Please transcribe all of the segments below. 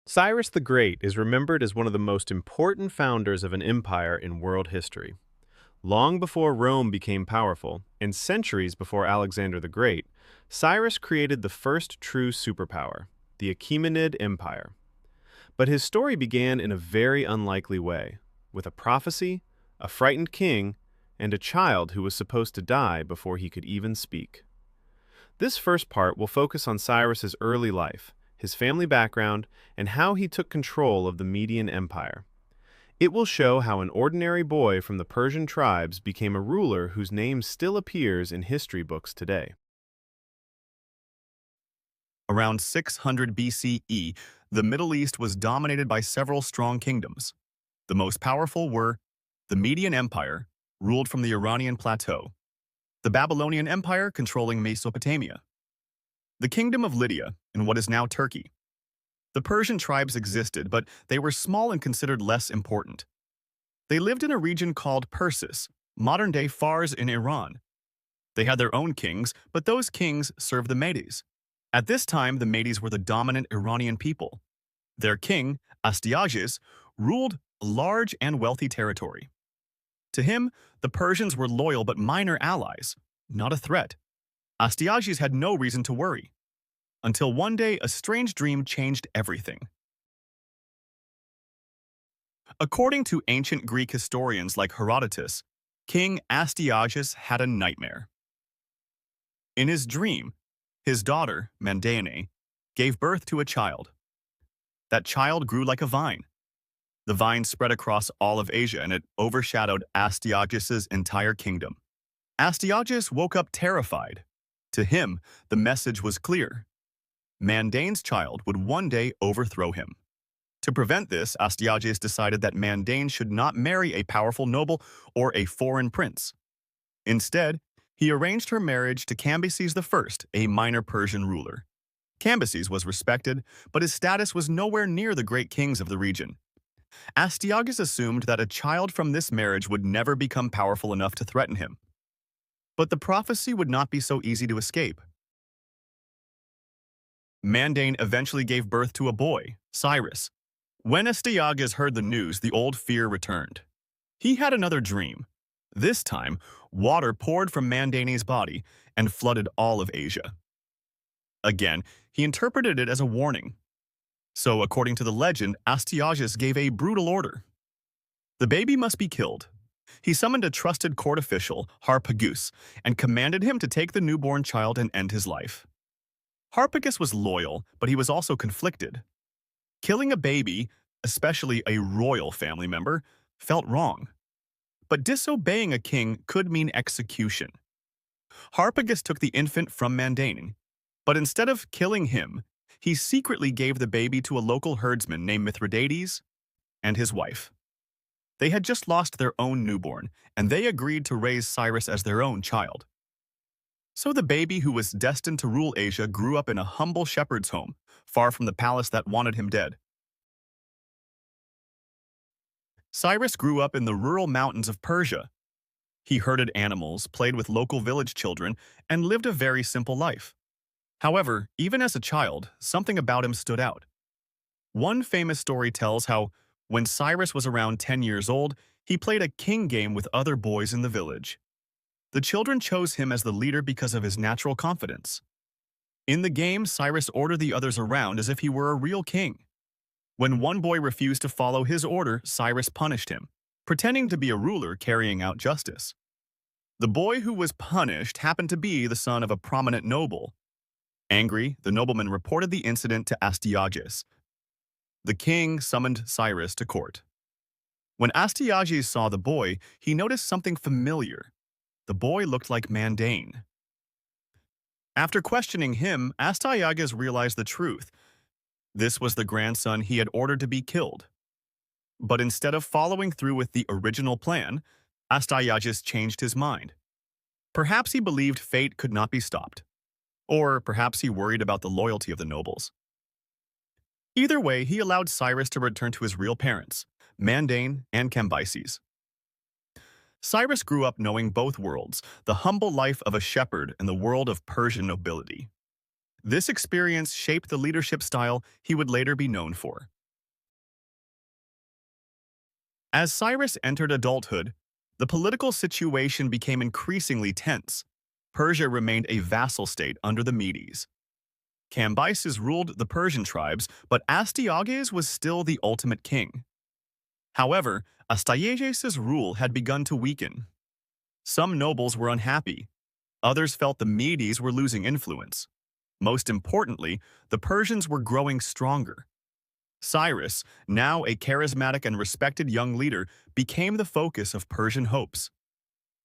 Cyrus the Great is remembered as one of the most important founders of an empire in world history. Long before Rome became powerful, and centuries before Alexander the Great, Cyrus created the first true superpower, the Achaemenid Empire. But his story began in a very unlikely way, with a prophecy, a frightened king, and a child who was supposed to die before he could even speak. This first part will focus on Cyrus's early life, his family background, and how he took control of the Median Empire. It will show how an ordinary boy from the Persian tribes became a ruler whose name still appears in history books today. Around 600 BCE, the Middle East was dominated by several strong kingdoms. The most powerful were the Median Empire, ruled from the Iranian plateau, the Babylonian Empire controlling Mesopotamia, the Kingdom of Lydia in what is now Turkey. The Persian tribes existed, but they were small and considered less important. They lived in a region called Persis, modern-day Fars in Iran. They had their own kings, but those kings served the Medes. At this time, the Medes were the dominant Iranian people. Their king, Astyages, ruled a large and wealthy territory. To him, the Persians were loyal but minor allies, not a threat. Astyages had no reason to worry, until one day a strange dream changed everything. According to ancient Greek historians like Herodotus, King Astyages had a nightmare. In his dream, his daughter, Mandane, gave birth to a child. That child grew like a vine. The vine spread across all of Asia and it overshadowed Astyages' entire kingdom. Astyages woke up terrified. To him, the message was clear. Mandane's child would one day overthrow him. To prevent this, Astyages decided that Mandane should not marry a powerful noble or a foreign prince. Instead, he arranged her marriage to Cambyses I, a minor Persian ruler. Cambyses was respected, but his status was nowhere near the great kings of the region. Astyages assumed that a child from this marriage would never become powerful enough to threaten him. But the prophecy would not be so easy to escape. Mandane eventually gave birth to a boy, Cyrus. When Astyages heard the news, the old fear returned. He had another dream. This time, water poured from Mandane's body and flooded all of Asia. Again, he interpreted it as a warning. So, according to the legend, Astyages gave a brutal order. The baby must be killed. He summoned a trusted court official, Harpagus, and commanded him to take the newborn child and end his life. Harpagus was loyal, but he was also conflicted. Killing a baby, especially a royal family member, felt wrong. But disobeying a king could mean execution. Harpagus took the infant from Mandane, but instead of killing him, he secretly gave the baby to a local herdsman named Mithridates and his wife. They had just lost their own newborn, and they agreed to raise Cyrus as their own child. So the baby who was destined to rule Asia grew up in a humble shepherd's home, far from the palace that wanted him dead. Cyrus grew up in the rural mountains of Persia. He herded animals, played with local village children, and lived a very simple life. However, even as a child, something about him stood out. One famous story tells how, when Cyrus was around 10 years old, he played a king game with other boys in the village. The children chose him as the leader because of his natural confidence. In the game, Cyrus ordered the others around as if he were a real king. When one boy refused to follow his order, Cyrus punished him, pretending to be a ruler carrying out justice. The boy who was punished happened to be the son of a prominent noble. Angry, the nobleman reported the incident to Astyages. The king summoned Cyrus to court. When Astyages saw the boy, he noticed something familiar. The boy looked like Mandane. After questioning him, Astyages realized the truth. This was the grandson he had ordered to be killed. But instead of following through with the original plan, Astyages changed his mind. Perhaps he believed fate could not be stopped. Or perhaps he worried about the loyalty of the nobles. Either way, he allowed Cyrus to return to his real parents, Mandane and Cambyses. Cyrus grew up knowing both worlds, the humble life of a shepherd and the world of Persian nobility. This experience shaped the leadership style he would later be known for. As Cyrus entered adulthood, the political situation became increasingly tense. Persia remained a vassal state under the Medes. Cambyses ruled the Persian tribes, but Astyages was still the ultimate king. However, Astyages' rule had begun to weaken. Some nobles were unhappy. Others felt the Medes were losing influence. Most importantly, the Persians were growing stronger. Cyrus, now a charismatic and respected young leader, became the focus of Persian hopes.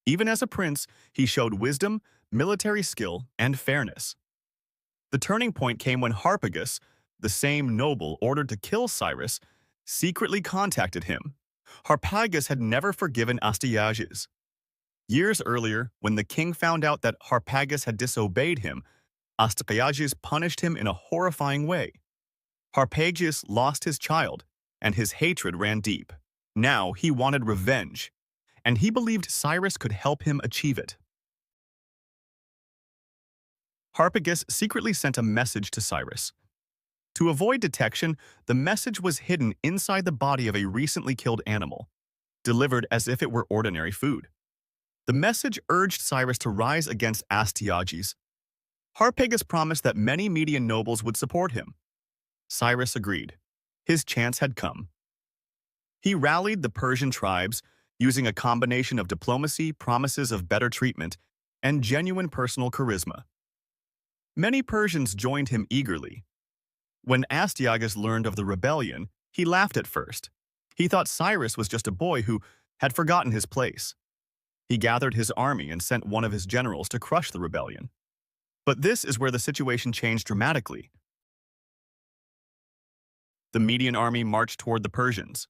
Even as a prince, he showed wisdom, military skill, and fairness. The turning point came when Harpagus, the same noble ordered to kill Cyrus, secretly contacted him. Harpagus had never forgiven Astyages. Years earlier, when the king found out that Harpagus had disobeyed him, Astyages punished him in a horrifying way. Harpagus lost his child, and his hatred ran deep. Now he wanted revenge, and he believed Cyrus could help him achieve it. Harpagus secretly sent a message to Cyrus. To avoid detection, the message was hidden inside the body of a recently killed animal, delivered as if it were ordinary food. The message urged Cyrus to rise against Astyages. Harpagus promised that many Median nobles would support him. Cyrus agreed. His chance had come. He rallied the Persian tribes, using a combination of diplomacy, promises of better treatment, and genuine personal charisma. Many Persians joined him eagerly. When Astyages learned of the rebellion, he laughed at first. He thought Cyrus was just a boy who had forgotten his place. He gathered his army and sent one of his generals to crush the rebellion. But this is where the situation changed dramatically. The Median army marched toward the Persians.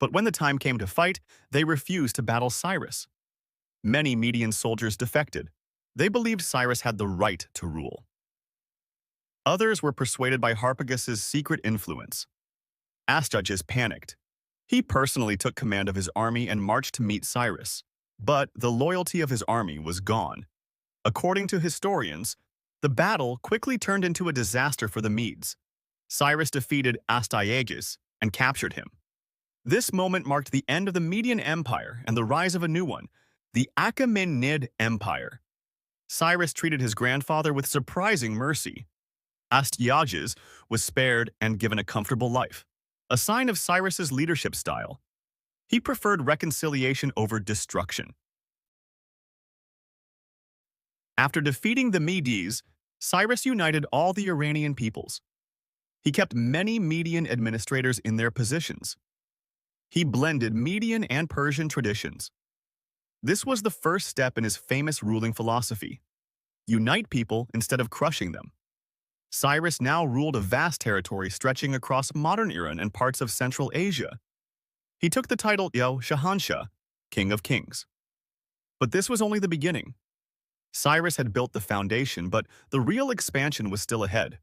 But when the time came to fight, they refused to battle Cyrus. Many Median soldiers defected. They believed Cyrus had the right to rule. Others were persuaded by Harpagus' secret influence. Astyages panicked. He personally took command of his army and marched to meet Cyrus. But the loyalty of his army was gone. According to historians, the battle quickly turned into a disaster for the Medes. Cyrus defeated Astyages and captured him. This moment marked the end of the Median Empire and the rise of a new one, the Achaemenid Empire. Cyrus treated his grandfather with surprising mercy. Astyages was spared and given a comfortable life, a sign of Cyrus's leadership style. He preferred reconciliation over destruction. After defeating the Medes, Cyrus united all the Iranian peoples. He kept many Median administrators in their positions. He blended Median and Persian traditions. This was the first step in his famous ruling philosophy: unite people instead of crushing them. Cyrus now ruled a vast territory stretching across modern Iran and parts of Central Asia. He took the title Shahanshah, King of Kings. But this was only the beginning. Cyrus had built the foundation, but the real expansion was still ahead.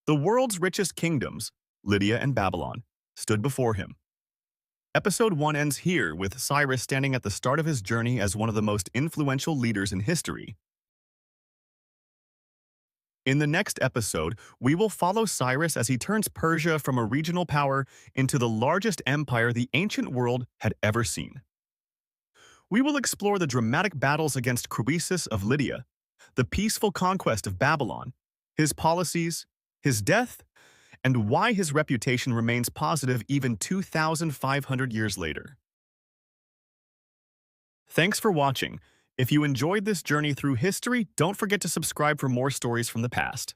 The world's richest kingdoms, Lydia and Babylon, stood before him. Episode 1 ends here, with Cyrus standing at the start of his journey as one of the most influential leaders in history. In the next episode, we will follow Cyrus as he turns Persia from a regional power into the largest empire the ancient world had ever seen. We will explore the dramatic battles against Croesus of Lydia, the peaceful conquest of Babylon, his policies, his death, and why his reputation remains positive even 2,500 years later. Thanks for watching. If you enjoyed this journey through history, don't forget to subscribe for more stories from the past.